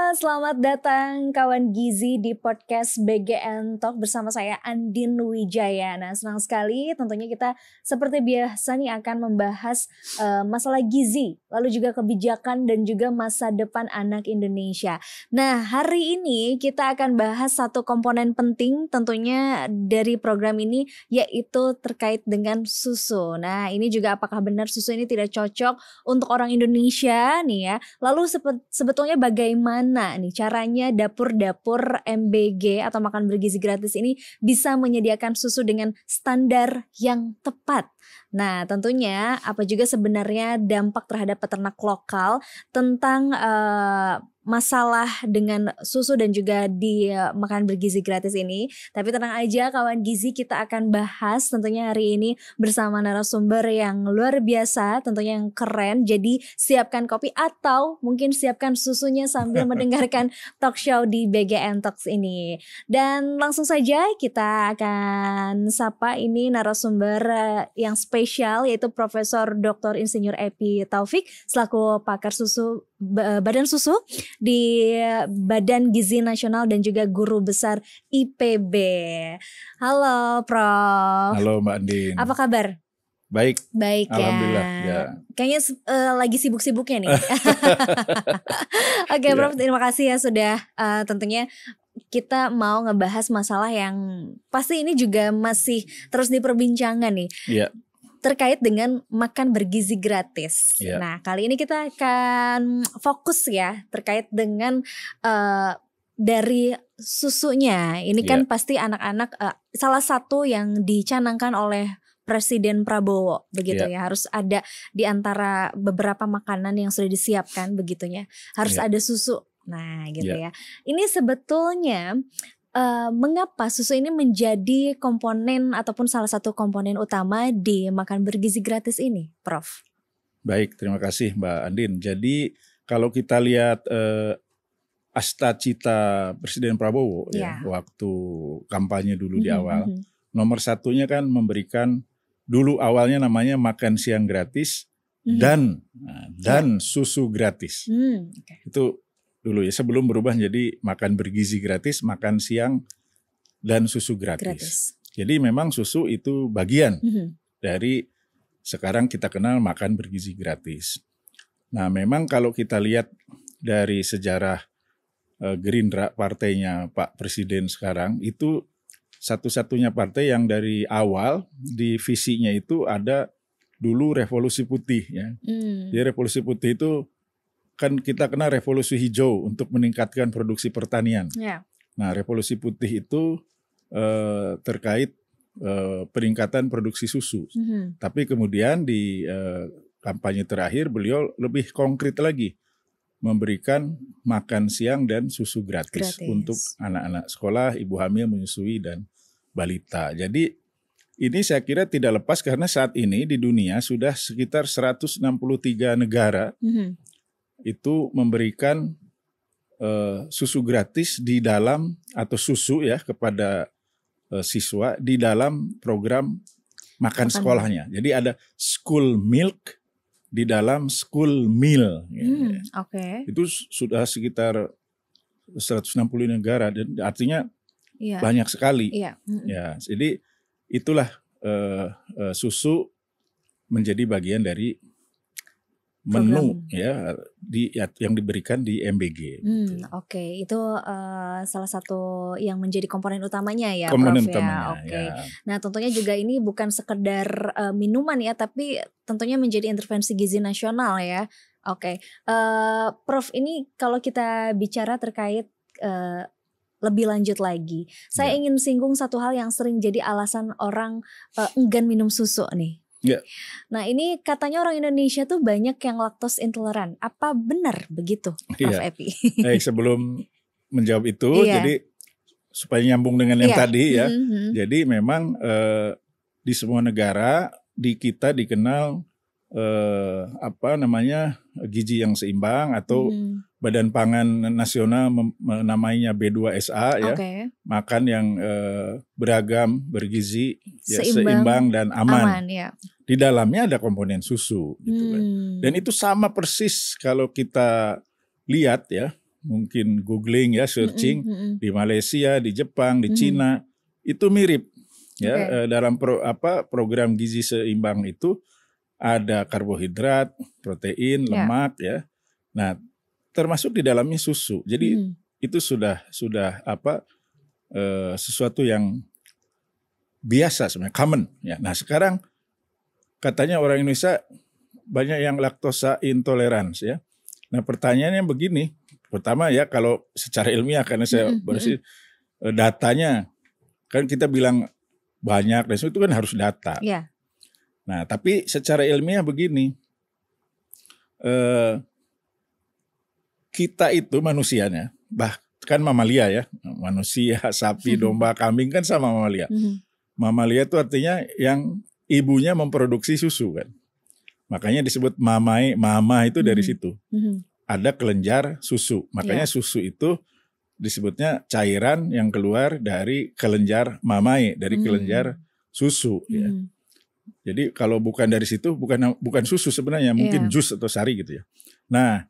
selamat datang kawan Gizi di podcast BGN Talk bersama saya Andin Wijaya. Nah, senang sekali tentunya kita seperti biasa nih akan membahas masalah gizi, lalu juga kebijakan dan juga masa depan anak Indonesia. Nah, hari ini kita akan bahas satu komponen penting tentunya dari program ini, yaitu terkait dengan susu. Nah, ini juga apakah benar susu ini tidak cocok untuk orang Indonesia nih ya. Lalu sebetulnya bagaimana nih caranya dapur-dapur MBG atau makan bergizi gratis ini bisa menyediakan susu dengan standar yang tepat. Nah, tentunya apa juga sebenarnya dampak terhadap peternak lokal tentang masalah dengan susu dan juga di makan bergizi gratis ini. Tapi tenang aja kawan gizi, kita akan bahas tentunya hari ini bersama narasumber yang luar biasa, tentunya yang keren. Jadi siapkan kopi atau mungkin siapkan susunya sambil mendengarkan talk show di BGN Talks ini. Dan langsung saja kita akan sapa ini narasumber yang spesial, yaitu Profesor Dr. Insinyur Epi Taufik selaku pakar susu Badan Susu di Badan Gizi Nasional dan juga guru besar IPB. Halo Prof. Halo Mbak Andin. Apa kabar? Baik. Baik ya. Alhamdulillah. Ya. Kayaknya lagi sibuk-sibuknya nih. Oke, Prof, terima kasih ya sudah tentunya kita mau ngebahas masalah yang pasti ini juga masih terus diperbincangkan nih. Iya. Terkait dengan makan bergizi gratis. Yeah. Nah, kali ini kita akan fokus ya terkait dengan dari susunya. Ini kan pasti anak-anak salah satu yang dicanangkan oleh Presiden Prabowo begitu ya. Harus ada di antara beberapa makanan yang sudah disiapkan begitunya. Harus ada susu. Nah, gitu ya. Ini sebetulnya mengapa susu ini menjadi komponen ataupun salah satu komponen utama di makan bergizi gratis ini, Prof? Baik, terima kasih Mbak Andin. Jadi kalau kita lihat astacita Presiden Prabowo ya waktu kampanye dulu di awal, nomor satunya kan memberikan dulu awalnya namanya makan siang gratis dan susu gratis. Itu dulu ya, sebelum berubah jadi makan bergizi gratis, makan siang dan susu gratis. Jadi memang susu itu bagian dari sekarang kita kenal makan bergizi gratis. Nah, memang kalau kita lihat dari sejarah Gerindra, partainya Pak Presiden sekarang, itu satu-satunya partai yang dari awal di visinya itu ada dulu revolusi putih ya. Jadi revolusi putih itu kan kita kenal revolusi hijau untuk meningkatkan produksi pertanian. Nah, revolusi putih itu terkait peningkatan produksi susu. Tapi kemudian di kampanye terakhir beliau lebih konkret lagi, memberikan makan siang dan susu gratis untuk anak-anak sekolah, ibu hamil, menyusui, dan balita. Jadi ini saya kira tidak lepas karena saat ini di dunia sudah sekitar 163 negara itu memberikan susu gratis di dalam atau susu ya kepada siswa di dalam program makan sekolahnya. Jadi ada school milk di dalam school meal. Itu sudah sekitar 160 negara dan artinya banyak sekali. Ya, jadi itulah susu menjadi bagian dari menu yang diberikan di MBG. Itu salah satu yang menjadi komponen utamanya ya, komponen Prof utamanya, ya. Nah, tentunya juga ini bukan sekedar minuman ya, tapi tentunya menjadi intervensi gizi nasional ya. Prof, ini kalau kita bicara terkait lebih lanjut lagi, saya ingin singgung satu hal yang sering jadi alasan orang enggan minum susu nih. Nah, ini katanya orang Indonesia tuh banyak yang laktos intoleran. Apa benar begitu, Prof Epi? Baik, sebelum menjawab itu, jadi supaya nyambung dengan yang tadi ya. Jadi memang di semua negara di kita dikenal gizi yang seimbang atau Badan Pangan Nasional namanya B2SA ya, makan yang beragam, bergizi, seimbang dan aman. Di dalamnya ada komponen susu, gitu kan. Dan itu sama persis kalau kita lihat ya mungkin googling ya, searching di Malaysia, di Jepang, di Cina itu mirip ya. Dalam program gizi seimbang itu ada karbohidrat, protein, lemak ya. Nah, termasuk di dalamnya susu. Jadi itu sudah sesuatu yang biasa sebenarnya, common ya. Nah, sekarang katanya orang Indonesia banyak yang laktosa intolerans ya. Nah, pertanyaannya begini. Pertama ya, kalau secara ilmiah karena saya bersih datanya kan kita bilang banyak dan itu kan harus data. Yeah. Nah, tapi secara ilmiah begini. Kita itu manusianya, bahkan mamalia ya, manusia, sapi, domba, kambing kan sama mamalia. Mamalia itu artinya yang ibunya memproduksi susu kan. Makanya disebut mama itu dari situ. Ada kelenjar susu. Makanya susu itu disebutnya cairan yang keluar dari kelenjar mamai, dari kelenjar susu ya. Jadi kalau bukan dari situ bukan susu sebenarnya, mungkin jus atau sari gitu ya. Nah,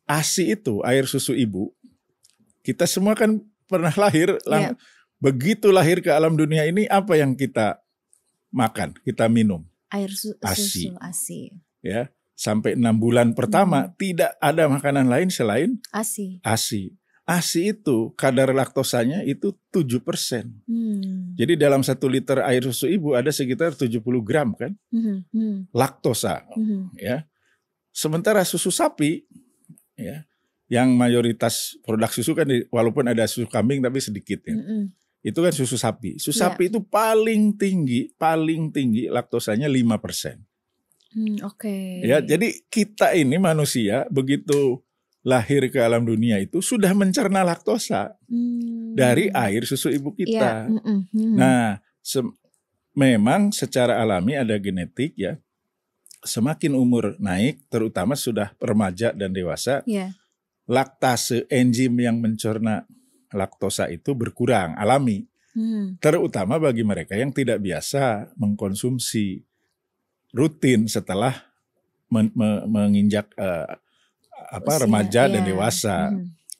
ASI itu air susu ibu. Kita semua kan pernah lahir, begitu lahir ke alam dunia ini apa yang kita makan, kita minum? Air susu ASI. Ya, sampai 6 bulan pertama tidak ada makanan lain selain ASI. ASI itu kadar laktosanya itu 7%. Jadi dalam 1 liter air susu ibu ada sekitar 70 gram kan laktosa. Ya. Sementara susu sapi ya, yang mayoritas produk susu kan walaupun ada susu kambing tapi sedikit ya. Itu kan susu sapi. Susu sapi itu paling tinggi laktosanya 5%. Ya, jadi kita ini manusia begitu lahir ke alam dunia itu sudah mencerna laktosa dari air susu ibu kita. Nah, memang secara alami ada genetik ya. Semakin umur naik, terutama sudah remaja dan dewasa, laktase enzim yang mencerna laktosa itu berkurang alami. Terutama bagi mereka yang tidak biasa mengkonsumsi rutin setelah menginjak remaja dan dewasa.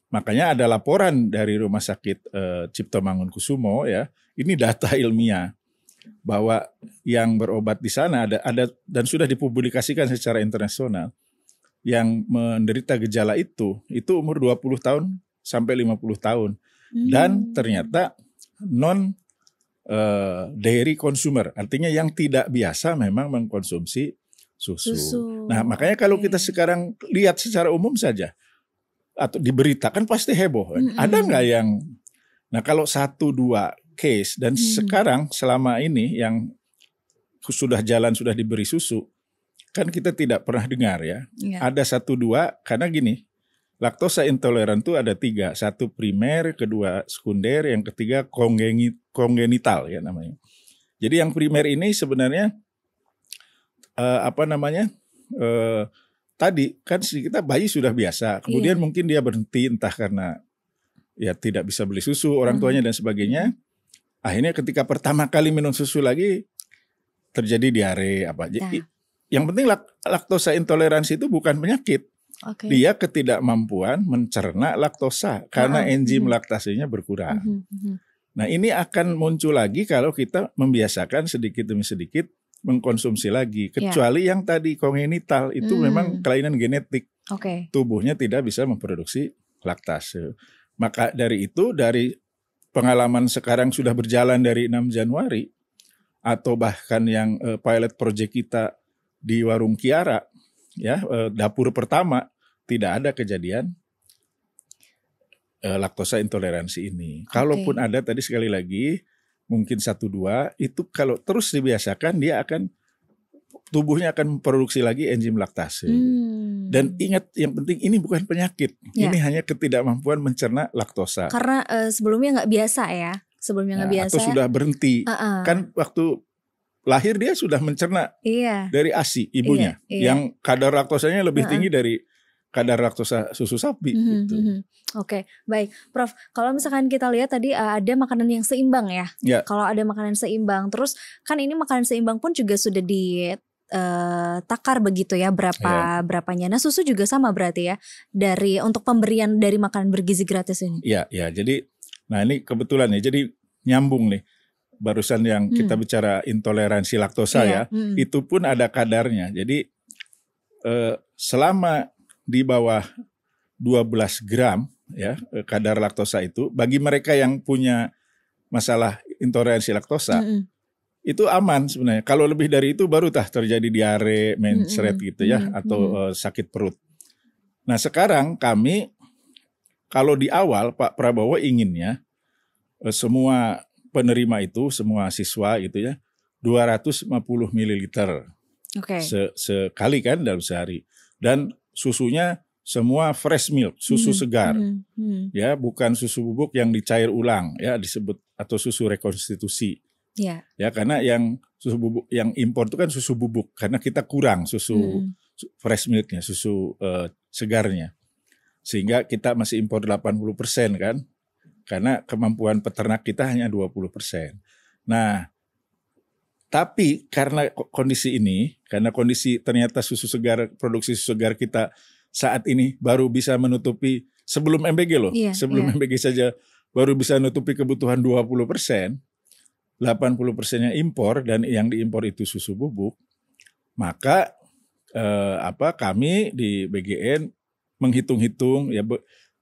Makanya ada laporan dari Rumah Sakit Cipto Mangunkusumo ya. Ini data ilmiah bahwa yang berobat di sana ada dan sudah dipublikasikan secara internasional yang menderita gejala itu umur 20 tahun sampai 50 tahun dan ternyata non dairy consumer, artinya yang tidak biasa memang mengkonsumsi susu. Nah, makanya kalau kita sekarang lihat secara umum saja atau diberitakan pasti heboh. Ada nggak yang kalau 1-2 case dan sekarang selama ini yang sudah diberi susu kan kita tidak pernah dengar ya. Ada 1-2 karena gini, laktosa intoleran itu ada 3, 1 primer, kedua sekunder, yang ketiga kongenital ya namanya. Jadi yang primer ini sebenarnya tadi kan kita bayi sudah biasa, kemudian mungkin dia berhenti entah karena ya tidak bisa beli susu orang tuanya dan sebagainya. Akhirnya ketika pertama kali minum susu lagi terjadi diare apa. Jadi yang penting laktosa intoleransi itu bukan penyakit. Dia ketidakmampuan mencerna laktosa karena enzim laktasenya berkurang. Nah, ini akan muncul lagi kalau kita membiasakan sedikit demi sedikit mengkonsumsi lagi. Kecuali yang tadi kongenital itu memang kelainan genetik. Tubuhnya tidak bisa memproduksi laktase. Maka dari itu, dari pengalaman sekarang sudah berjalan dari 6 Januari atau bahkan yang pilot project kita di Warung Kiara ya, dapur pertama tidak ada kejadian laktosa intoleransi ini. Kalaupun ada tadi sekali lagi mungkin 1-2 itu kalau terus dibiasakan dia akan tubuhnya akan memproduksi lagi enzim laktase. Dan ingat yang penting ini bukan penyakit. Ini hanya ketidakmampuan mencerna laktosa. Karena sebelumnya nggak biasa ya. Atau sudah berhenti. Kan waktu lahir dia sudah mencerna dari ASI ibunya. Yang kadar laktosanya lebih tinggi dari kadar laktosa susu sapi. Gitu. Oke, baik, Prof. Kalau misalkan kita lihat tadi ada makanan yang seimbang ya. Kalau ada makanan seimbang, terus kan ini makanan seimbang pun juga sudah takar begitu ya berapanya. Nah susu juga sama berarti ya untuk pemberian dari makanan bergizi gratis ini. Iya, jadi nah ini kebetulan ya, jadi nyambung nih barusan yang kita bicara intoleransi laktosa ya, itu pun ada kadarnya. Jadi selama di bawah 12 gram ya kadar laktosa itu, bagi mereka yang punya masalah intoleransi laktosa itu aman sebenarnya. Kalau lebih dari itu baru terjadi diare, mencret gitu ya, atau sakit perut. Nah sekarang kami, kalau di awal Pak Prabowo inginnya semua penerima itu, semua siswa itu ya, 250 ml sekali kan dalam sehari. Dan susunya semua fresh milk, susu segar, ya bukan susu bubuk yang dicair ulang ya disebut, atau susu rekonstitusi. Ya karena yang susu bubuk yang impor itu kan susu bubuk, karena kita kurang susu fresh milknya, susu segarnya, sehingga kita masih impor 80% kan, karena kemampuan peternak kita hanya 20%. Nah tapi karena kondisi ini, karena kondisi ternyata susu segar, produksi susu segar kita saat ini baru bisa menutupi, sebelum MBG loh, sebelum MBG saja baru bisa menutupi kebutuhan 20%, 80%-nya impor, dan yang diimpor itu susu bubuk. Maka kami di BGN menghitung-hitung ya,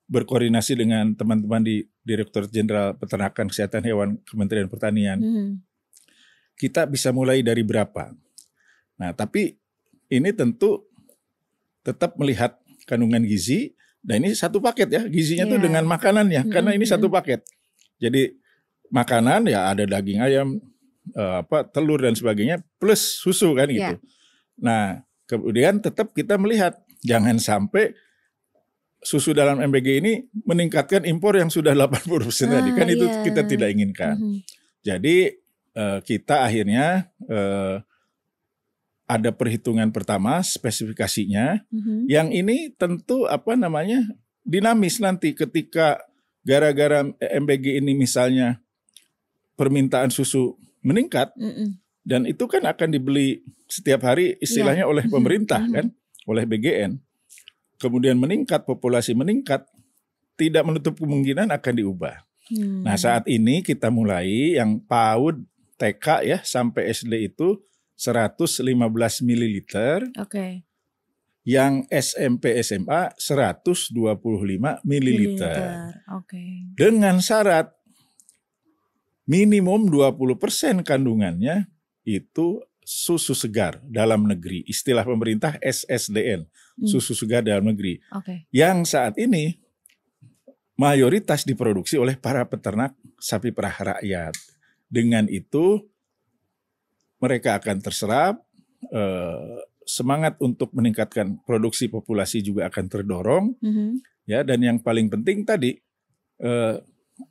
berkoordinasi dengan teman-teman di Direktur Jenderal Peternakan Kesehatan Hewan Kementerian Pertanian. Kita bisa mulai dari berapa? Nah, tapi ini tentu tetap melihat kandungan gizi, dan ini satu paket ya, gizinya tuh dengan makanannya, karena ini satu paket. Jadi makanan ya ada daging ayam, telur dan sebagainya, plus susu kan gitu. Nah kemudian tetap kita melihat jangan sampai susu dalam MBG ini meningkatkan impor yang sudah 80% tadi, kan itu kita tidak inginkan. Jadi kita akhirnya ada perhitungan pertama, spesifikasinya, yang ini tentu dinamis nanti ketika gara-gara MBG ini misalnya permintaan susu meningkat, dan itu kan akan dibeli setiap hari istilahnya oleh pemerintah kan, oleh BGN. Kemudian meningkat, populasi meningkat, tidak menutup kemungkinan akan diubah. Nah saat ini kita mulai yang PAUD, TK ya sampai SD itu 115 ml. Yang SMP SMA 125 ml. Dengan syarat minimum 20% kandungannya itu susu segar dalam negeri. Istilah pemerintah SSDN, susu segar dalam negeri. Yang saat ini mayoritas diproduksi oleh para peternak sapi perah rakyat. Dengan itu mereka akan terserap, semangat untuk meningkatkan produksi populasi juga akan terdorong, ya. Dan yang paling penting tadi,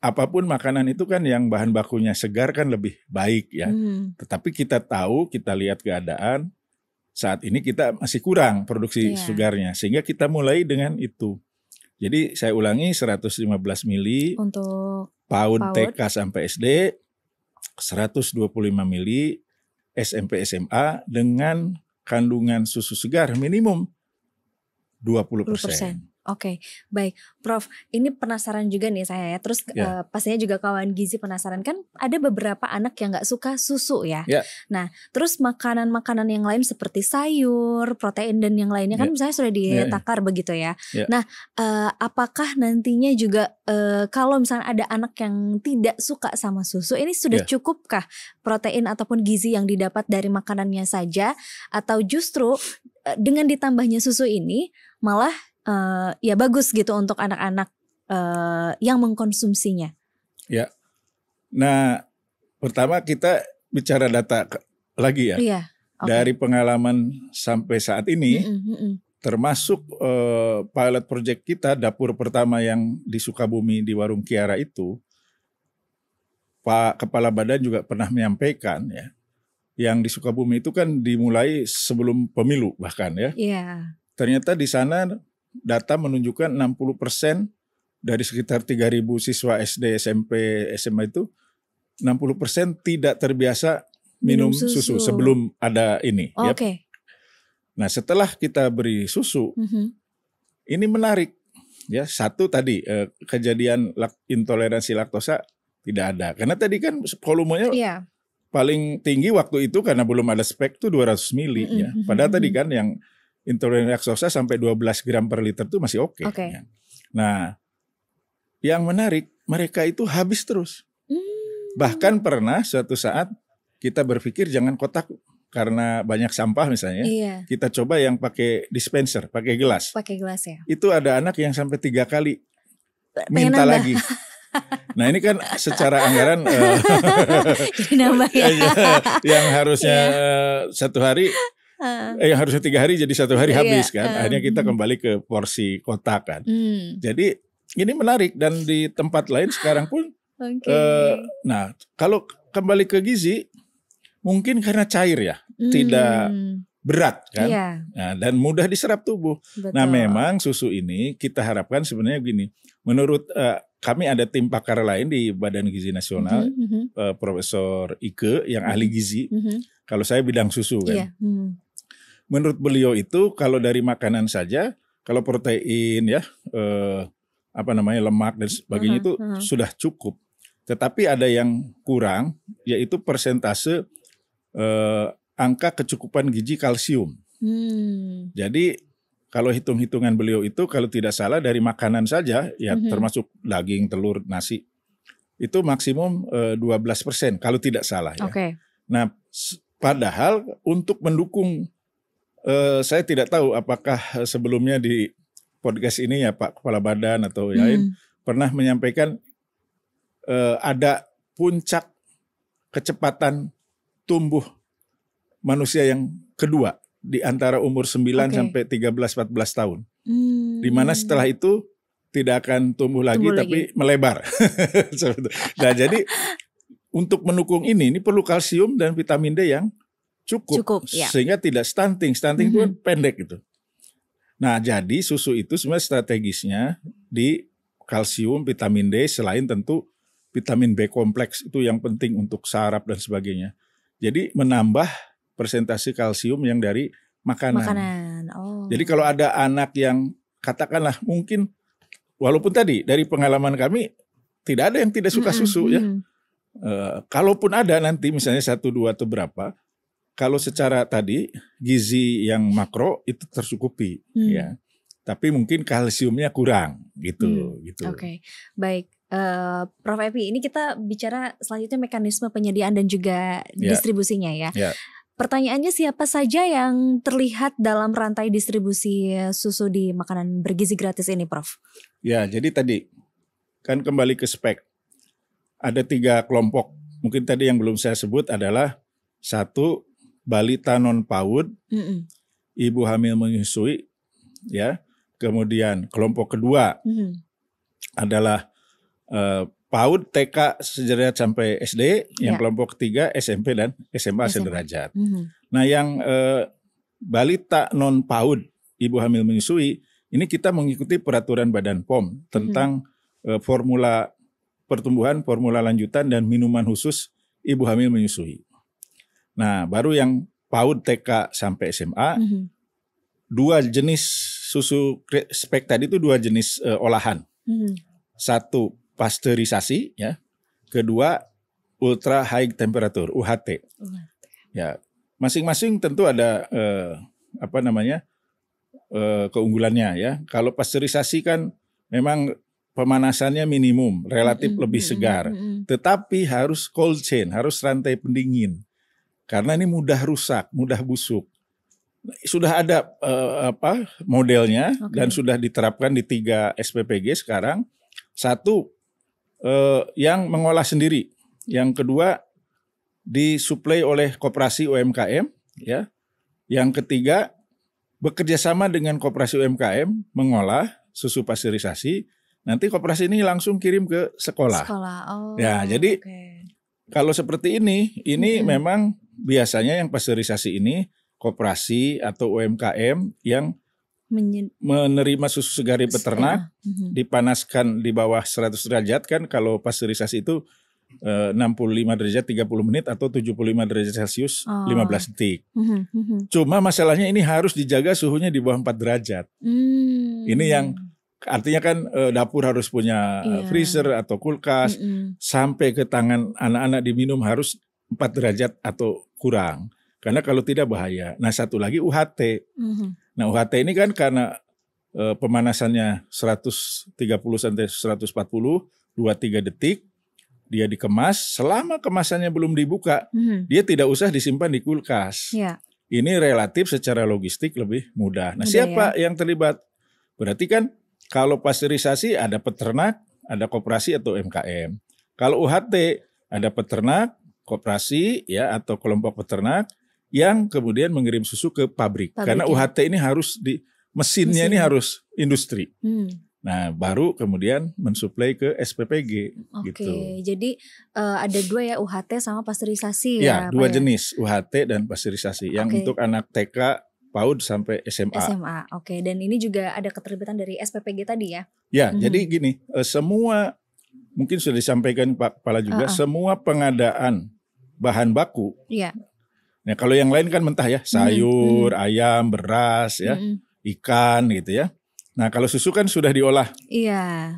apapun makanan itu kan yang bahan bakunya segar kan lebih baik ya. Tetapi kita tahu, kita lihat keadaan saat ini kita masih kurang produksi segarnya, sehingga kita mulai dengan itu. Jadi saya ulangi 115 mili untuk PAUD TK sampai SD, 125 mili SMP SMA dengan kandungan susu segar minimum 20%. Baik, Prof. Ini penasaran juga nih saya ya. Terus pastinya juga kawan gizi penasaran, kan ada beberapa anak yang nggak suka susu ya. Nah, terus makanan-makanan yang lain seperti sayur, protein dan yang lainnya kan misalnya sudah ditakar begitu ya. Nah, apakah nantinya juga kalau misalnya ada anak yang tidak suka sama susu, ini sudah cukupkah protein ataupun gizi yang didapat dari makanannya saja, atau justru dengan ditambahnya susu ini malah ya bagus gitu untuk anak-anak yang mengkonsumsinya? Ya, nah pertama kita bicara data lagi ya. Dari pengalaman sampai saat ini, termasuk pilot project kita, dapur pertama yang di Sukabumi di Warung Kiara itu, Pak Kepala Badan juga pernah menyampaikan ya, yang di Sukabumi itu kan dimulai sebelum pemilu bahkan ya. Ternyata di sana data menunjukkan 60% dari sekitar 3.000 siswa SD, SMP, SMA itu 60% tidak terbiasa minum susu sebelum ada ini. Nah setelah kita beri susu, ini menarik ya. Satu tadi kejadian intoleransi laktosa tidak ada. Karena tadi kan volumenya paling tinggi waktu itu karena belum ada spek tuh 200 mili ya. Padahal tadi kan yang intoleransi laktosa sampai 12 gram per liter tuh masih oke. Ya. Nah yang menarik mereka itu habis terus. Bahkan pernah suatu saat kita berpikir jangan kotak karena banyak sampah misalnya. Kita coba yang pakai dispenser, pakai gelas. Pakai gelas ya. Itu ada anak yang sampai 3 kali minta lagi. Nah ini kan secara anggaran nambah ya. Yang harusnya 1 hari, yang harusnya 3 hari jadi 1 hari habis kan. Akhirnya kita kembali ke porsi kotak kan. Jadi ini menarik dan di tempat lain sekarang pun. Nah kalau kembali ke gizi, mungkin karena cair ya, tidak berat kan, nah, dan mudah diserap tubuh. Betul. Nah memang susu ini kita harapkan sebenarnya gini, menurut kami ada tim pakar lain di Badan Gizi Nasional, Profesor Ike yang ahli gizi, kalau saya bidang susu kan. Menurut beliau itu kalau dari makanan saja, kalau protein ya, lemak dan sebagainya itu sudah cukup. Tetapi ada yang kurang, yaitu persentase angka kecukupan gizi kalsium. Jadi kalau hitung-hitungan beliau itu kalau tidak salah dari makanan saja, ya termasuk daging, telur, nasi, itu maksimum 12% kalau tidak salah. Ya. Nah padahal untuk mendukung, saya tidak tahu apakah sebelumnya di podcast ini ya Pak Kepala Badan atau yang lain pernah menyampaikan ada puncak kecepatan tumbuh manusia yang kedua di antara umur 9 sampai 13-14 tahun. Di mana setelah itu tidak akan tumbuh lagi tapi melebar. Nah, jadi untuk mendukung ini perlu kalsium dan vitamin D yang cukup sehingga tidak stunting. Stunting itu kan pendek gitu. Nah, jadi susu itu sebenarnya strategisnya di kalsium, vitamin D selain tentu vitamin B kompleks itu yang penting untuk saraf dan sebagainya. Jadi menambah persentase kalsium yang dari makanan. Jadi kalau ada anak yang katakanlah mungkin walaupun tadi dari pengalaman kami tidak ada yang tidak suka susu ya. Kalaupun ada nanti misalnya 1, 2 atau berapa, kalau secara tadi gizi yang makro itu tercukupi ya. Tapi mungkin kalsiumnya kurang gitu. Oke. Baik. Prof Epi, ini kita bicara selanjutnya mekanisme penyediaan dan juga distribusinya ya. Pertanyaannya siapa saja yang terlihat dalam rantai distribusi susu di makanan bergizi gratis ini, Prof? Ya, jadi tadi kan kembali ke spek. Ada 3 kelompok. Mungkin tadi yang belum saya sebut adalah 1 balita non PAUD, ibu hamil menyusui, ya. Kemudian kelompok kedua adalah PAUD, TK sederajat sampai SD, yang kelompok ketiga SMP dan SMA sederajat. Nah yang balita non PAUD, ibu hamil menyusui, ini kita mengikuti peraturan Badan POM tentang formula pertumbuhan, formula lanjutan dan minuman khusus ibu hamil menyusui. Nah baru yang PAUD, TK sampai SMA, 2 jenis susu spek tadi itu 2 jenis olahan. 1 pasteurisasi ya, kedua ultra high temperature UHT. Ya, masing-masing tentu ada keunggulannya ya. Kalau pasteurisasi kan memang pemanasannya minimum, relatif lebih segar. Tetapi harus cold chain, harus rantai pendingin. Karena ini mudah rusak, mudah busuk. Sudah ada modelnya dan sudah diterapkan di 3 SPPG sekarang. 1 yang mengolah sendiri, yang kedua disuplai oleh koperasi UMKM, ya. Yang ketiga bekerja sama dengan koperasi UMKM mengolah susu pasteurisasi. Nanti koperasi ini langsung kirim ke sekolah. Jadi kalau seperti ini memang biasanya yang pasteurisasi ini koperasi atau UMKM yang menerima susu segar dari peternak, dipanaskan di bawah 100 derajat kan. Kalau pasteurisasi itu 65 derajat 30 menit atau 75 derajat Celcius 15 detik. Cuma masalahnya ini harus dijaga suhunya di bawah 4 derajat. Ini yang artinya kan dapur harus punya freezer atau kulkas. Sampai ke tangan anak-anak diminum harus 4 derajat atau kurang. Karena kalau tidak bahaya. Nah satu lagi UHT. Nah UHT ini kan karena pemanasannya 130 sampai 140, 2-3 detik. Dia dikemas, selama kemasannya belum dibuka, dia tidak usah disimpan di kulkas. Ini relatif secara logistik lebih mudah. Nah siapa yang terlibat? Berarti kan kalau pasteurisasi ada peternak, ada koperasi atau MKM. Kalau UHT ada peternak, koperasi ya atau kelompok peternak yang kemudian mengirim susu ke pabrik. Karena UHT ini harus mesinnya ini harus industri. Nah, baru kemudian mensuplai ke SPPG. Gitu. Jadi ada 2 ya, UHT sama pasteurisasi ya? 2 jenis, UHT dan pasteurisasi. Yang untuk anak TK, PAUD sampai SMA. Dan ini juga ada keterlibatan dari SPPG tadi ya? Ya, jadi gini, semua mungkin sudah disampaikan Pak Kepala juga, semua pengadaan bahan baku. Nah, kalau yang lain kan mentah ya, sayur, ayam, beras, ya, ikan gitu ya. Nah kalau susu kan sudah diolah.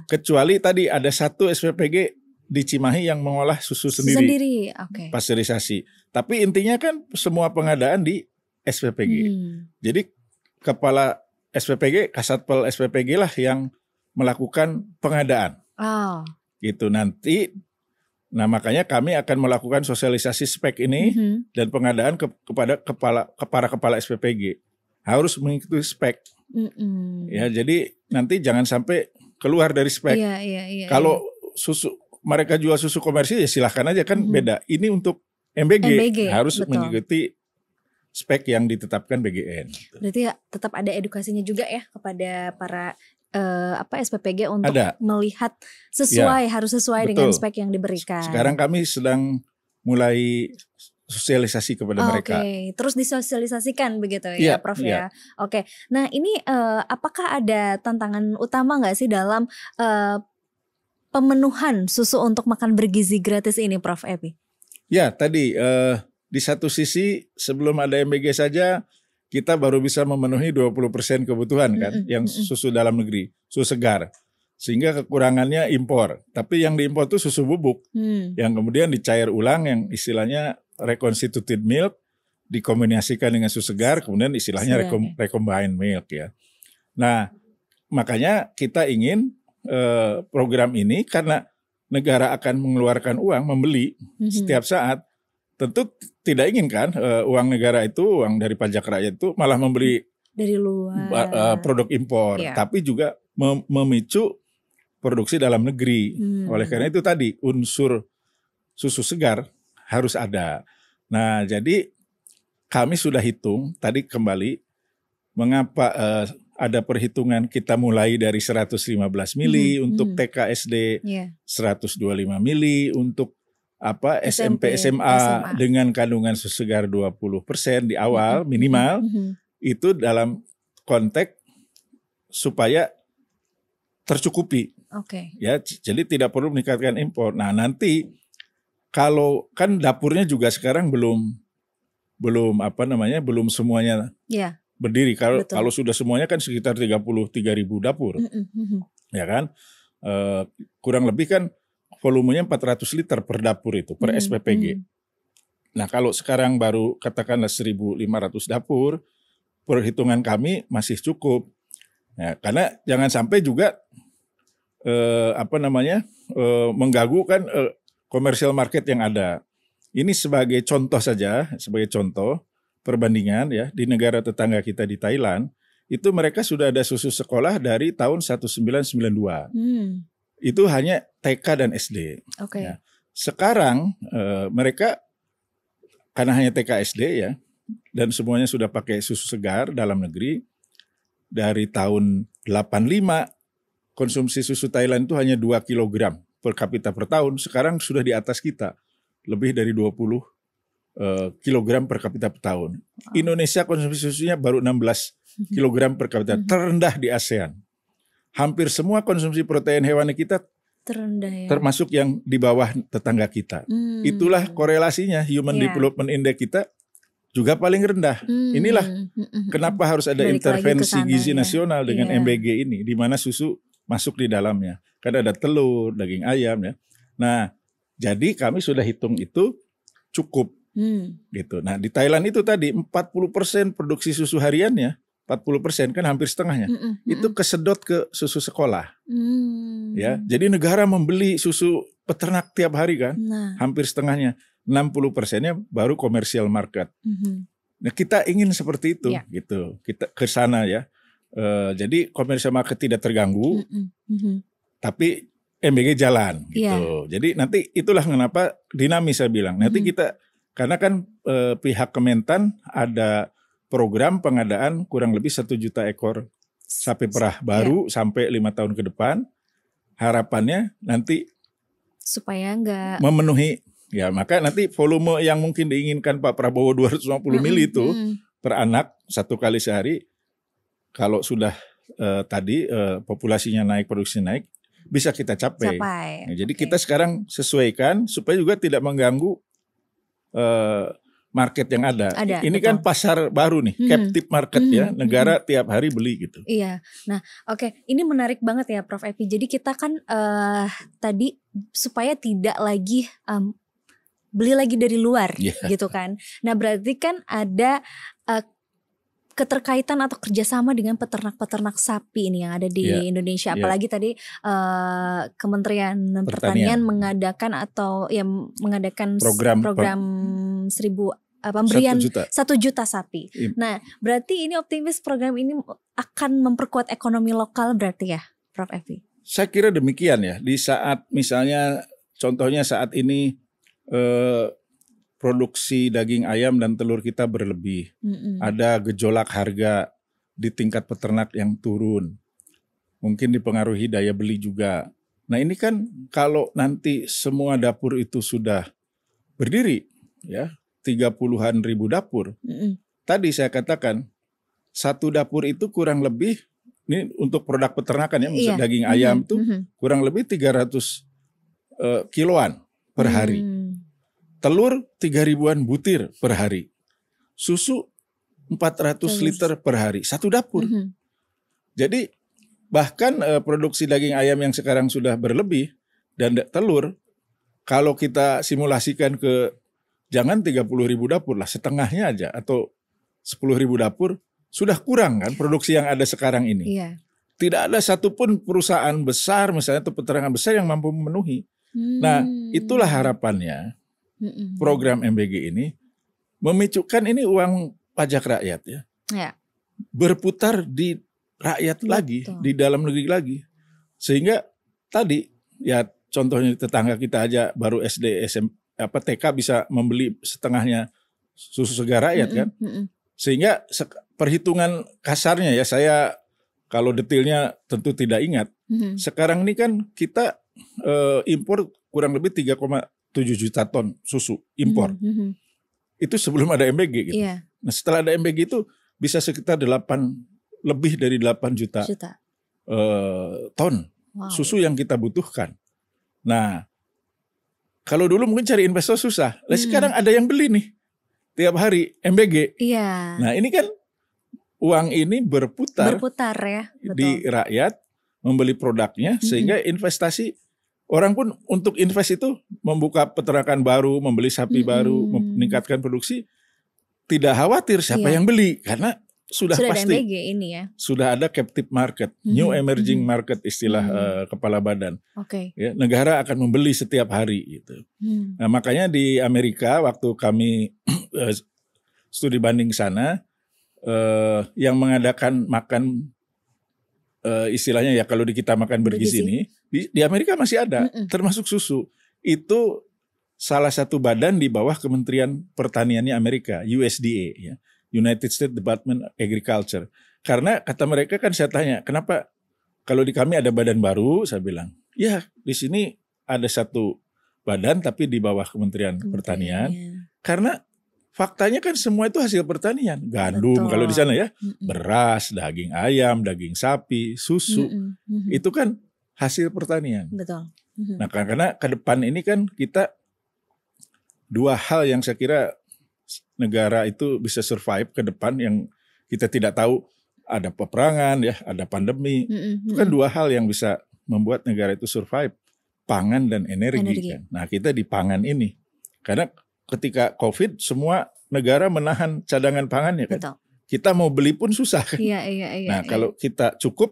Kecuali tadi ada satu SPPG di Cimahi yang mengolah susu sendiri. Pasteurisasi. Tapi intinya kan semua pengadaan di SPPG. Jadi kepala SPPG, Kasatpol SPPG lah yang melakukan pengadaan. Gitu nanti. Nah makanya kami akan melakukan sosialisasi spek ini dan pengadaan kepada para kepala SPPG. Harus mengikuti spek. Ya, jadi nanti jangan sampai keluar dari spek. Kalau susu mereka jual susu komersil ya silahkan aja kan beda. Ini untuk MBG harus mengikuti spek yang ditetapkan BGN. Berarti tetap ada edukasinya juga ya kepada para SPPG untuk melihat sesuai harus sesuai dengan spek yang diberikan. Sekarang kami sedang mulai sosialisasi kepada mereka. Terus disosialisasikan begitu ya Prof ya. Nah ini apakah ada tantangan utama nggak sih dalam pemenuhan susu untuk makan bergizi gratis ini Prof Epi? Ya tadi di satu sisi sebelum ada MBG saja kita baru bisa memenuhi 20% kebutuhan kan yang susu dalam negeri, susu segar. Sehingga kekurangannya impor. Tapi yang diimpor itu susu bubuk. Yang kemudian dicair ulang yang istilahnya reconstituted milk. Dikombinasikan dengan susu segar. Kemudian istilahnya recombined milk ya. Nah makanya kita ingin program ini karena negara akan mengeluarkan uang membeli setiap saat. Tentu tidak ingin kan uang negara itu, uang dari pajak rakyat itu malah membeli dari luar produk impor. Tapi juga memicu produksi dalam negeri. Oleh karena itu tadi unsur susu segar harus ada. Nah jadi kami sudah hitung tadi kembali mengapa ada perhitungan kita mulai dari 115 mili untuk TK SD, 125 mili untuk SMP SMA dengan kandungan susu segar 20% di awal minimal. Itu dalam konteks supaya tercukupi. Ya, jadi tidak perlu meningkatkan impor. Nah, nanti kalau kan dapurnya juga sekarang belum semuanya berdiri. Kalau sudah semuanya kan sekitar 33.000 dapur. Ya kan? Kurang lebih kan volumenya 400 liter per dapur itu, per SPPG. Nah, kalau sekarang baru katakanlah 1.500 dapur, perhitungan kami masih cukup. Ya, karena jangan sampai juga mengganggu kan komersial market yang ada. Ini sebagai contoh saja, sebagai contoh perbandingan ya di negara tetangga kita di Thailand, itu mereka sudah ada susu sekolah dari tahun 1992. Itu hanya TK dan SD. Ya. Sekarang mereka karena hanya TK SD ya dan semuanya sudah pakai susu segar dalam negeri dari tahun 85. Konsumsi susu Thailand itu hanya 2 kg per kapita per tahun. Sekarang sudah di atas kita. Lebih dari 20 kg per kapita per tahun. Indonesia konsumsi susunya baru 16 kg per kapita. Terendah di ASEAN. Hampir semua konsumsi protein hewani kita terendah ya. Termasuk yang di bawah tetangga kita. Itulah korelasinya Human Development Index kita juga paling rendah. Inilah kenapa harus ada intervensi gizi nasional dengan MBG ini, di mana susu masuk di dalamnya. Kan ada telur, daging ayam ya. Nah, jadi kami sudah hitung itu cukup gitu. Nah, di Thailand itu tadi 40% produksi susu hariannya, 40% kan hampir setengahnya. Itu kesedot ke susu sekolah. Ya, jadi negara membeli susu peternak tiap hari kan, hampir setengahnya. 60%-nya baru komersial market. Nah, kita ingin seperti itu gitu. Kita ke sana ya. Jadi komersial market tidak terganggu. Tapi MBG jalan gitu. Jadi nanti itulah kenapa dinamis saya bilang. Nanti kita karena kan pihak Kementan ada program pengadaan kurang lebih 1 juta ekor sapi perah baru sampai 5 tahun ke depan. Harapannya nanti supaya enggak memenuhi ya, maka nanti volume yang mungkin diinginkan Pak Prabowo 250 mili itu per anak 1 kali sehari, kalau sudah tadi populasinya naik, produksi naik, bisa kita capai. Nah, jadi kita sekarang sesuaikan supaya juga tidak mengganggu market yang ada. Ini betul. Kan pasar baru nih, captive market ya, negara tiap hari beli gitu. Iya, nah ini menarik banget ya Prof. Epi. Jadi kita kan tadi supaya tidak lagi beli lagi dari luar gitu kan. Nah berarti kan ada keterkaitan atau kerjasama dengan peternak-peternak sapi ini yang ada di Indonesia. Apalagi tadi Kementerian Pertanian mengadakan atau mengadakan program 1.000 pemberian 1 juta sapi. Nah, berarti ini optimis program ini akan memperkuat ekonomi lokal berarti ya, Prof. Epi? Saya kira demikian ya. Di saat misalnya contohnya saat ini produksi daging ayam dan telur kita berlebih. Ada gejolak harga di tingkat peternak yang turun. Mungkin dipengaruhi daya beli juga. Nah, ini kan kalau nanti semua dapur itu sudah berdiri ya, 30-an ribu dapur. Tadi saya katakan 1 dapur itu kurang lebih, ini untuk produk peternakan ya, misalnya daging ayam itu kurang lebih 300 kiloan per hari. Telur 3.000-an butir per hari. Susu 400 liter per hari. 1 dapur. Jadi bahkan produksi daging ayam yang sekarang sudah berlebih dan telur, kalau kita simulasikan ke jangan 30.000 dapur lah, setengahnya aja atau 10.000 dapur, sudah kurang kan produksi yang ada sekarang ini. Tidak ada satupun perusahaan besar misalnya atau peternakan besar yang mampu memenuhi. Nah, itulah harapannya. Program MBG ini memicukan ini uang pajak rakyat ya. Berputar di rakyat lagi, di dalam negeri lagi. Sehingga tadi ya contohnya tetangga kita aja baru SD, TK bisa membeli setengahnya susu segar rakyat kan. Sehingga perhitungan kasarnya ya, saya kalau detailnya tentu tidak ingat. Sekarang ini kan kita impor kurang lebih 3,7 juta ton susu impor. Itu sebelum ada MBG gitu. Nah, setelah ada MBG itu bisa sekitar lebih dari 8 juta. Ton susu yang kita butuhkan. Nah, kalau dulu mungkin cari investor susah. Sekarang ada yang beli nih tiap hari MBG. Nah, ini kan uang ini berputar ya, betul. Di rakyat, membeli produknya sehingga investasi. Orang pun untuk invest itu membuka peternakan baru, membeli sapi baru, meningkatkan produksi, tidak khawatir siapa yang beli karena sudah pasti ada MBG ini ya. Sudah ada captive market, new emerging market istilah kepala badan. Ya, negara akan membeli setiap hari gitu. Nah, makanya di Amerika waktu kami studi banding sana, yang mengadakan makan istilahnya ya kalau di kita makan bergizi ini di Amerika masih ada, termasuk susu. Itu salah satu badan di bawah Kementerian Pertaniannya Amerika, USDA ya, United States Department of Agriculture. Karena kata mereka kan, saya tanya, kenapa kalau di kami ada badan baru? Saya bilang, ya di sini ada satu badan tapi di bawah Kementerian Pertanian. Karena faktanya kan semua itu hasil pertanian. Gandum kalau di sana ya, beras, daging ayam, daging sapi, susu. Itu kan hasil pertanian. Betul. Nah, karena ke depan ini kan kita dua hal yang saya kira negara itu bisa survive ke depan yang kita tidak tahu, ada peperangan ya, ada pandemi. Itu kan dua hal yang bisa membuat negara itu survive, pangan dan energi. Kan. Nah, kita di pangan ini. Karena ketika Covid semua negara menahan cadangan pangannya kan. Betul. Kita mau beli pun susah kan. Iya. Nah, kalau kita cukup,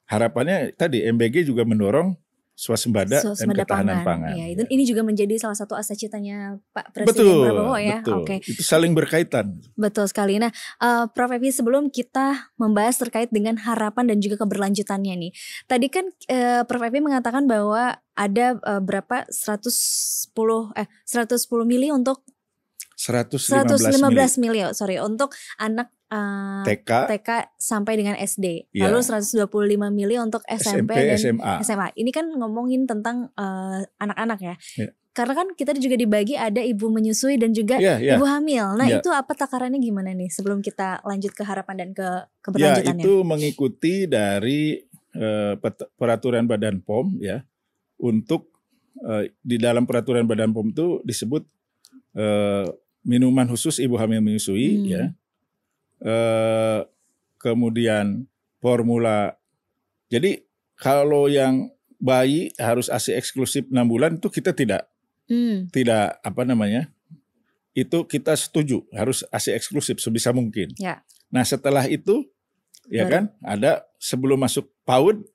harapannya tadi MBG juga mendorong swasembada dan ketahanan pangan. Ya, ini juga menjadi salah satu cita-citanya Pak Presiden Prabowo ya. Betul. Okay. Itu saling berkaitan. Betul sekali. Nah, Prof Evi, sebelum kita membahas terkait dengan harapan dan juga keberlanjutannya nih. Tadi kan Prof Evi mengatakan bahwa ada berapa 110 miliar untuk 115 miliar untuk anak TK sampai dengan SD. Ya. Lalu 125 miliar untuk SMP dan SMA. Ini kan ngomongin tentang anak-anak ya. Karena kan kita juga dibagi ada ibu menyusui dan juga ibu hamil. Nah, itu apa takarannya gimana nih sebelum kita lanjut ke harapan dan ke keberlanjutannya? Ya, itu mengikuti dari peraturan Badan POM ya. Untuk di dalam peraturan Badan POM itu disebut minuman khusus ibu hamil menyusui ya. Kemudian formula. Jadi kalau yang bayi harus ASI eksklusif 6 bulan itu kita tidak itu kita setuju harus ASI eksklusif sebisa mungkin. Ya. Nah, setelah itu ya kan ada sebelum masuk PAUD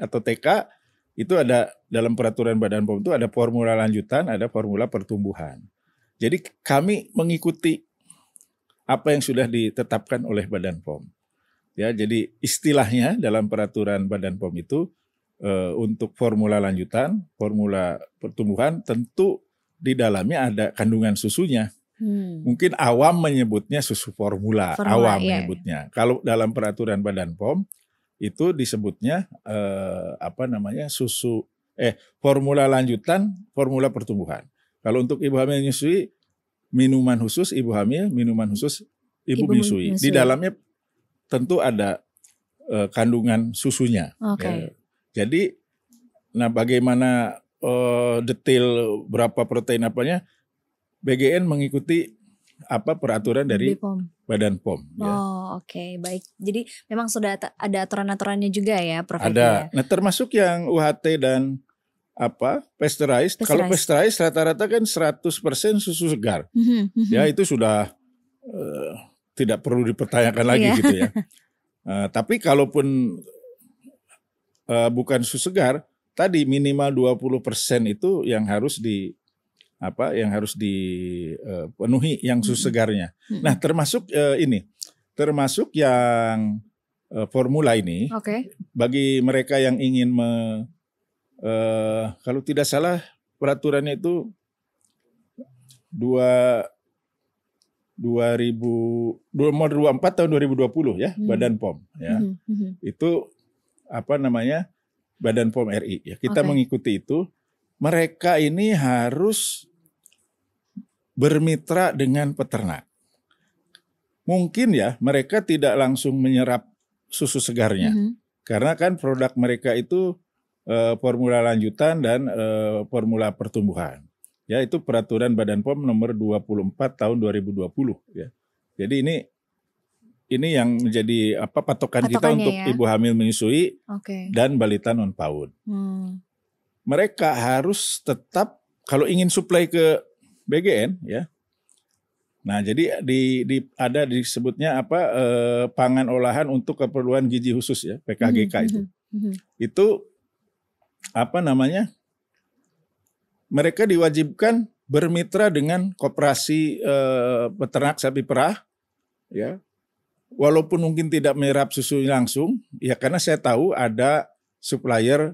atau TK itu ada dalam peraturan Badan POM itu ada formula lanjutan, ada formula pertumbuhan. Jadi kami mengikuti apa yang sudah ditetapkan oleh Badan POM. Ya, jadi istilahnya dalam peraturan Badan POM itu untuk formula lanjutan, formula pertumbuhan tentu di dalamnya ada kandungan susunya. Mungkin awam menyebutnya susu formula menyebutnya. Kalau dalam peraturan Badan POM itu disebutnya formula lanjutan, formula pertumbuhan. Kalau untuk ibu hamil menyusui, minuman khusus ibu hamil, minuman khusus ibu menyusui. Di dalamnya tentu ada kandungan susunya. Okay. Ya. Jadi, nah bagaimana detail berapa protein apanya, BGN mengikuti peraturan dari Badan POM. Ya. Oke, baik. Jadi memang sudah ada aturan-aturannya juga ya, Prof. Ada. Nah, termasuk yang UHT dan pasteurized. Kalau pasteurized rata-rata kan 100% susu segar. Ya, itu sudah tidak perlu dipertanyakan lagi gitu ya. Tapi kalaupun bukan susu segar, tadi minimal 20% itu yang harus dipenuhi yang susu segarnya. Nah, termasuk termasuk yang formula ini. Okay. Bagi mereka yang ingin kalau tidak salah peraturannya itu 24 tahun 2020 ya, Badan POM ya. Itu Badan POM RI ya. Kita mengikuti itu. Mereka ini harus bermitra dengan peternak. Mungkin ya mereka tidak langsung menyerap susu segarnya. Karena kan produk mereka itu formula lanjutan dan formula pertumbuhan. Ya, itu peraturan Badan POM nomor 24 tahun 2020 ya. Jadi ini yang menjadi patokan kita untuk ibu hamil menyusui dan balita non PAUD. Mereka harus tetap kalau ingin suplai ke BGN ya. Nah, jadi ada disebutnya pangan olahan untuk keperluan gizi khusus ya, PKGK itu. Itu mereka diwajibkan bermitra dengan koperasi peternak sapi perah ya. Walaupun mungkin tidak menyerap susu langsung ya, karena saya tahu ada supplier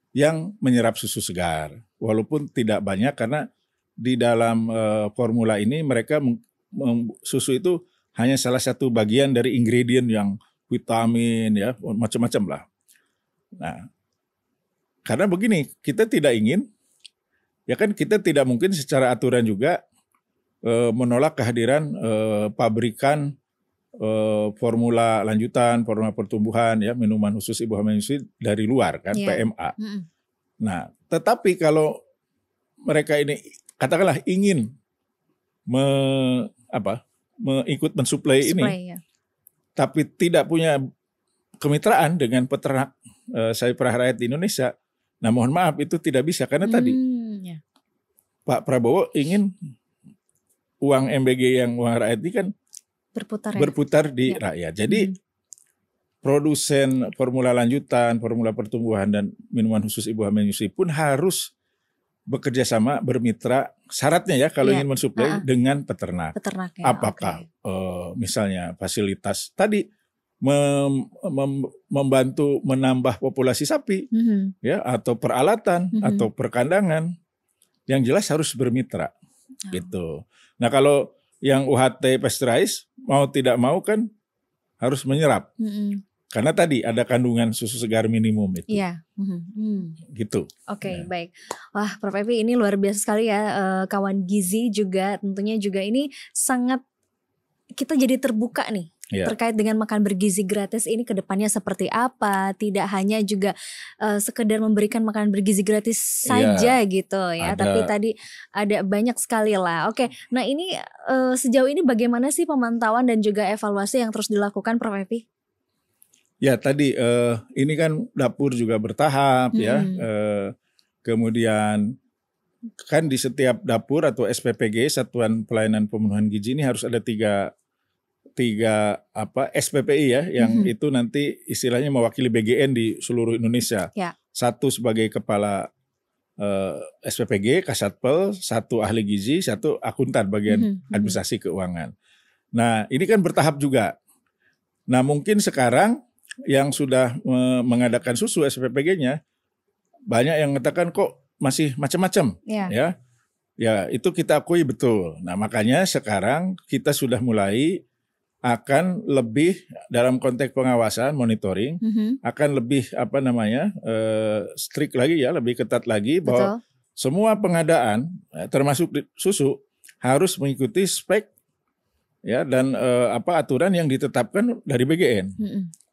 yang menyerap susu segar. Walaupun tidak banyak karena di dalam formula ini mereka susu itu hanya salah satu bagian dari ingredient yang vitamin ya, macam-macam lah. Nah, karena begini, kita tidak ingin ya kan, kita tidak mungkin secara aturan juga menolak kehadiran pabrikan formula lanjutan, formula pertumbuhan, ya minuman khusus ibu hamil menyusui dari luar kan, PMA. Nah, tetapi kalau mereka ini katakanlah ingin mengikut mensuplai ini, tapi tidak punya kemitraan dengan peternak sapi perah rakyat di Indonesia, nah mohon maaf itu tidak bisa karena tadi Pak Prabowo ingin uang MBG yang uang rakyat ini kan berputar di rakyat. Jadi produsen formula lanjutan, formula pertumbuhan dan minuman khusus ibu hamil menyusui pun harus bekerja sama, bermitra. Syaratnya ya kalau ingin mensuplai dengan peternak. Apakah misalnya fasilitas tadi membantu menambah populasi sapi, ya atau peralatan atau perkandangan, yang jelas harus bermitra, gitu. Nah kalau yang UHT pasteurized mau tidak mau kan harus menyerap, karena tadi ada kandungan susu segar minimum itu, gitu. Oke, baik. Wah, Prof. Evi ini luar biasa sekali ya, kawan gizi juga tentunya juga ini sangat kita jadi terbuka nih. Terkait dengan makan bergizi gratis ini ke depannya seperti apa, tidak hanya juga sekedar memberikan makanan bergizi gratis saja gitu ya, tapi tadi ada banyak sekali lah. Oke, nah ini sejauh ini bagaimana sih pemantauan dan juga evaluasi yang terus dilakukan Prof. Evi? Ya tadi ini kan dapur juga bertahap ya, kemudian kan di setiap dapur atau SPPG, Satuan Pelayanan Pemenuhan Gizi ini harus ada tiga SPPI ya, yang itu nanti istilahnya mewakili BGN di seluruh Indonesia. Satu sebagai kepala SPPG, Kasatpel, satu ahli gizi, satu akuntan bagian administrasi keuangan. Nah ini kan bertahap juga. Nah mungkin sekarang yang sudah mengadakan susu SPPG-nya banyak yang mengatakan kok masih macam-macam, ya itu kita akui betul. Nah makanya sekarang kita sudah mulai akan lebih dalam konteks pengawasan monitoring, akan lebih strict lagi ya, lebih ketat lagi bahwa semua pengadaan termasuk susu harus mengikuti spek ya dan aturan yang ditetapkan dari BGN.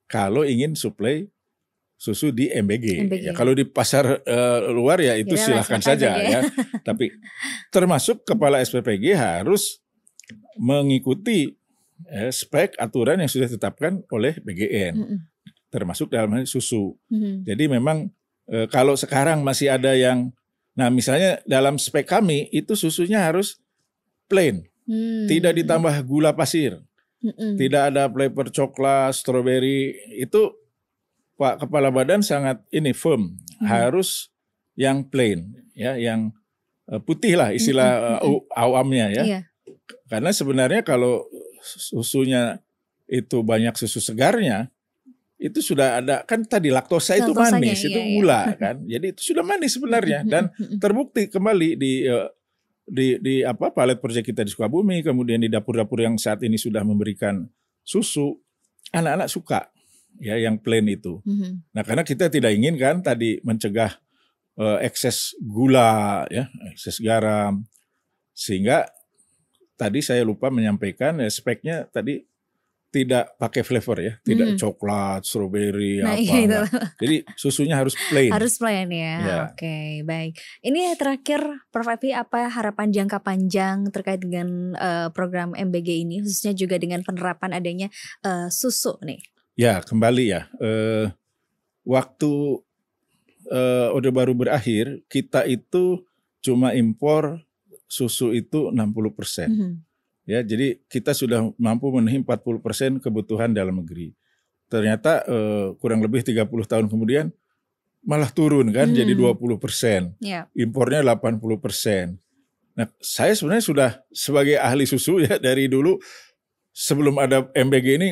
Kalau ingin suplai susu di MBG. Ya, kalau di pasar luar ya itu silahkan saja ya. Tapi termasuk kepala SPPG harus mengikuti spek aturan yang sudah ditetapkan oleh BGN, termasuk dalam hal susu. Jadi memang kalau sekarang masih ada yang, nah misalnya dalam spek kami itu susunya harus plain, tidak ditambah gula pasir, tidak ada flavor coklat, stroberi. Itu Pak Kepala Badan sangat firm, harus yang plain, ya, yang putih lah istilah awamnya ya. Karena sebenarnya kalau susunya itu banyak susu segarnya, itu sudah ada kan tadi laktosa itu manis, itu gula kan. Jadi itu sudah manis sebenarnya dan terbukti kembali di pilot project kita di Sukabumi, kemudian di dapur-dapur yang saat ini sudah memberikan susu, anak-anak suka ya yang plain itu. Nah, karena kita tidak ingin kan tadi mencegah ekses gula ya, ekses garam, sehingga tadi saya lupa menyampaikan speknya tadi tidak pakai flavor ya, tidak coklat, stroberi, Jadi susunya harus plain. Harus plain ya. Oke, baik. Ini terakhir Prof. Evi, apa harapan jangka panjang terkait dengan program MBG ini, khususnya juga dengan penerapan adanya susu nih? Ya, kembali ya. Waktu Orde Baru berakhir, kita itu cuma impor susu itu 60%. Ya, jadi kita sudah mampu memenuhi 40% kebutuhan dalam negeri. Ternyata kurang lebih 30 tahun kemudian malah turun kan jadi 20%. Impornya 80%. Nah, saya sebenarnya sudah sebagai ahli susu ya dari dulu sebelum ada MBG ini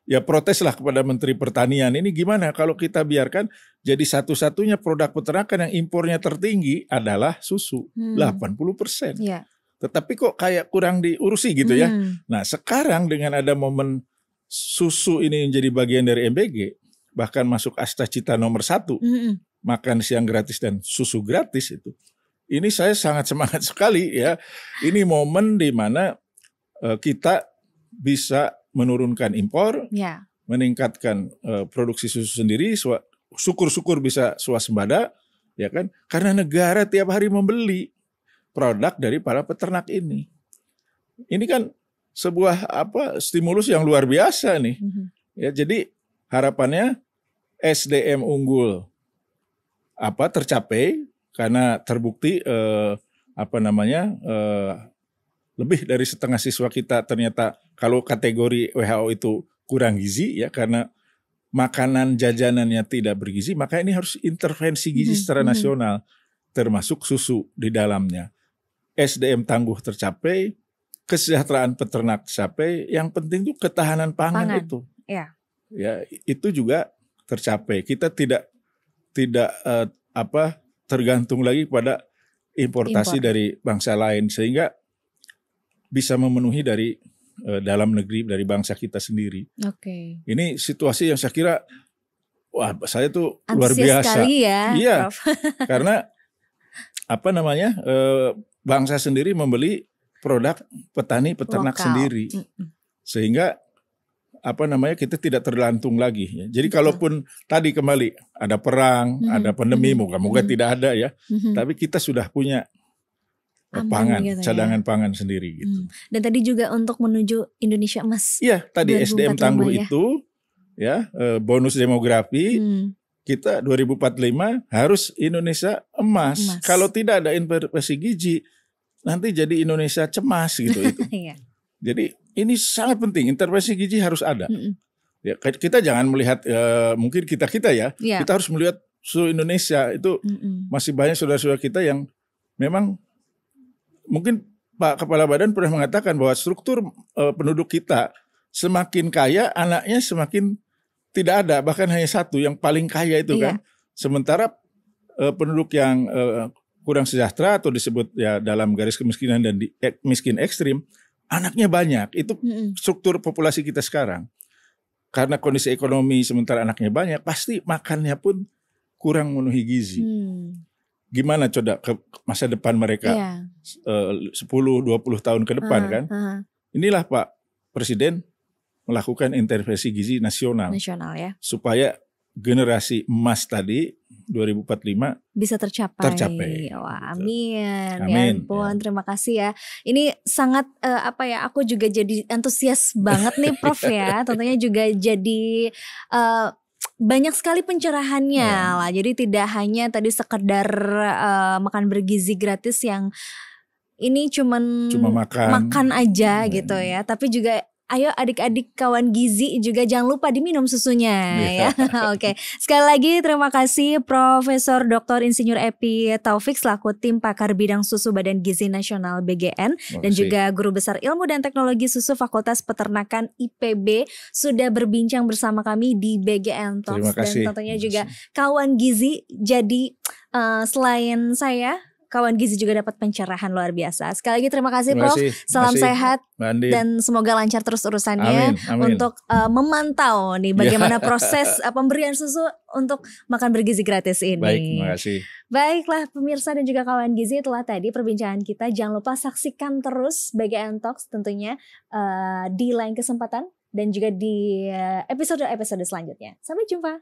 ya proteslah kepada Menteri Pertanian, ini gimana kalau kita biarkan jadi satu-satunya produk peternakan yang impornya tertinggi adalah susu, 80%. Tetapi kok kayak kurang diurusi gitu ya. Nah sekarang dengan ada momen susu ini menjadi bagian dari MBG, bahkan masuk Asta Cita nomor 1, makan siang gratis dan susu gratis itu. Ini saya sangat semangat sekali ya. Ini momen di mana kita bisa menurunkan impor, meningkatkan produksi susu sendiri, syukur-syukur bisa swasembada, ya kan? Karena negara tiap hari membeli produk dari para peternak ini. Ini kan sebuah stimulus yang luar biasa nih. Ya, jadi harapannya SDM unggul tercapai karena terbukti lebih dari setengah siswa kita ternyata kalau kategori WHO itu kurang gizi ya karena makanan jajanannya tidak bergizi, maka ini harus intervensi gizi secara nasional termasuk susu di dalamnya. SDM tangguh tercapai, kesejahteraan peternak tercapai, yang penting itu ketahanan pangan. Itu. Ya, itu juga tercapai. Kita tidak tergantung lagi pada importasi dari bangsa lain sehingga bisa memenuhi dari dalam negeri dari bangsa kita sendiri. Ini situasi yang saya kira saya tuh luar biasa. Sekali ya, iya, Prof. Karena bangsa sendiri membeli produk petani peternak lokal sendiri, sehingga kita tidak tergantung lagi. Ya. Jadi kalaupun tadi kembali ada perang, ada pandemi, moga-moga tidak ada ya. Tapi kita sudah punya pangan, gitu cadangan pangan sendiri gitu. Dan tadi juga untuk menuju Indonesia Emas. Iya, tadi SDM tangguh ya. Itu ya bonus demografi. Kita 2045 harus Indonesia emas. Kalau tidak ada intervensi gizi, nanti jadi Indonesia cemas gitu itu. Jadi ini sangat penting, intervensi gizi harus ada. Ya, kita jangan melihat mungkin kita ya, kita harus melihat seluruh Indonesia itu masih banyak saudara-saudara kita yang memang mungkin Pak Kepala Badan pernah mengatakan bahwa struktur penduduk kita semakin kaya, anaknya semakin tidak ada, bahkan hanya satu yang paling kaya itu kan. Sementara penduduk yang kurang sejahtera atau disebut ya dalam garis kemiskinan dan miskin ekstrim, anaknya banyak. Itu struktur populasi kita sekarang. Karena kondisi ekonomi sementara anaknya banyak, pasti makannya pun kurang memenuhi gizi. Gimana coba ke masa depan mereka 10-20 tahun ke depan kan? Inilah Pak Presiden melakukan intervensi gizi nasional ya. Supaya generasi emas tadi 2045 bisa tercapai. Wah, amin. Ya ampun, terima kasih ya. Ini sangat aku juga jadi antusias banget nih Prof ya. Tentunya juga jadi banyak sekali pencerahannya lah. Jadi tidak hanya tadi sekedar makan bergizi gratis yang ini cuma makan aja gitu ya, tapi juga ayo adik-adik kawan gizi juga jangan lupa diminum susunya ya. Oke. Sekali lagi terima kasih Profesor Dr. Insinyur Epi Taufik selaku tim pakar bidang susu Badan Gizi Nasional BGN dan juga Guru Besar Ilmu dan Teknologi Susu Fakultas Peternakan IPB sudah berbincang bersama kami di BGN Talks. Dan tentunya juga kawan gizi. Jadi selain saya, kawan gizi juga dapat pencerahan luar biasa. Sekali lagi terima kasih Prof. Salam sehat dan semoga lancar terus urusannya. Amin. Untuk memantau nih bagaimana proses pemberian susu untuk makan bergizi gratis ini. Baik, terima kasih. Baiklah pemirsa dan juga kawan gizi, itulah tadi perbincangan kita. Jangan lupa saksikan terus BGN Talks tentunya di lain kesempatan dan juga di episode-episode selanjutnya. Sampai jumpa.